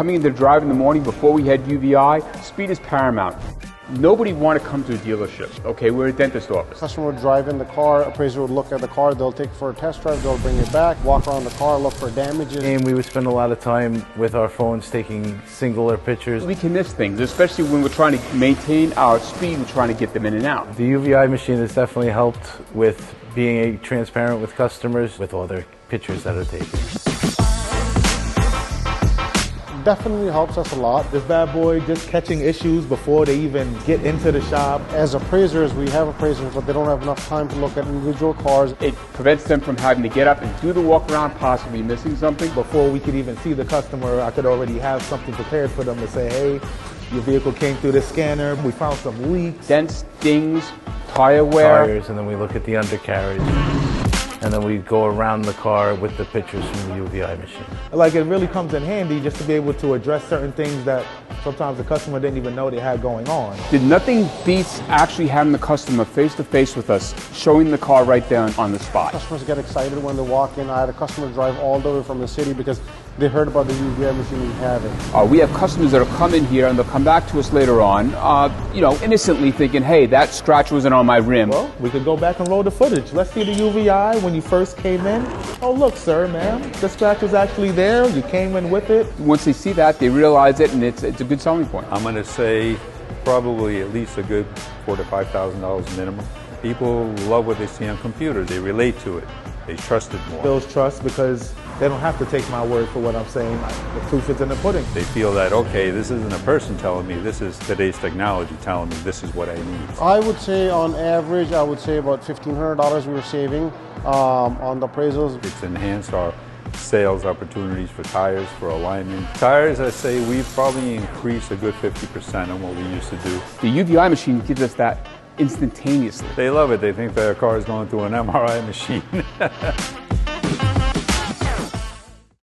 coming into the drive in the morning before we had UVeye, speed is paramount. Nobody want to come to a dealership. Okay, we're a dentist office. Customer would drive in the car, appraiser would look at the car, they'll take it for a test drive, they'll bring it back, walk around the car, look for damages. And we would spend a lot of time with our phones taking singular pictures. We can miss things, especially when we're trying to maintain our speed, we're trying to get them in and out. The UVeye machine has definitely helped with being transparent with customers with all their pictures that are taken. Definitely helps us a lot. This bad boy just catching issues before they even get into the shop. As appraisers, we have appraisers, but they don't have enough time to look at individual cars. It prevents them from having to get up and do the walk around, possibly missing something. Before we could even see the customer, I could already have something prepared for them to say, hey, your vehicle came through the scanner, we found some leaks. Dents, dings, tire wear. Tires, and then we look at the undercarriage. And then we go around the car with the pictures from the UVeye machine. Like, it really comes in handy just to be able to address certain things that sometimes the customer didn't even know they had going on. Nothing beats actually having the customer face to face with us, showing the car right there on the spot. Customers get excited when they walk in. I had a customer drive all the way from the city because they heard about the UVeye machine we have it. We have customers that will come in here and they'll come back to us later on, innocently thinking, hey, that scratch wasn't on my rim. Well, we could go back and roll the footage. Let's see the UVeye when you first came in. Oh, look, sir, ma'am, the scratch was actually there. You came in with it. Once they see that, they realize it, and it's a good selling point. I'm going to say probably at least a good $4,000 to $5,000 minimum. People love what they see on computers. They relate to it. They trust it more. Builds trust because they don't have to take my word for what I'm saying. The proof is in the pudding. They feel that, okay, this isn't a person telling me, this is today's technology telling me this is what I need. I would say on average, I would say about $1,500 we were saving on the appraisals. It's enhanced our sales opportunities for tires, for alignment. Tires, I say we've probably increased a good 50% on what we used to do. The UVeye machine gives us that instantaneously. They love it. They think their car is going through an MRI machine.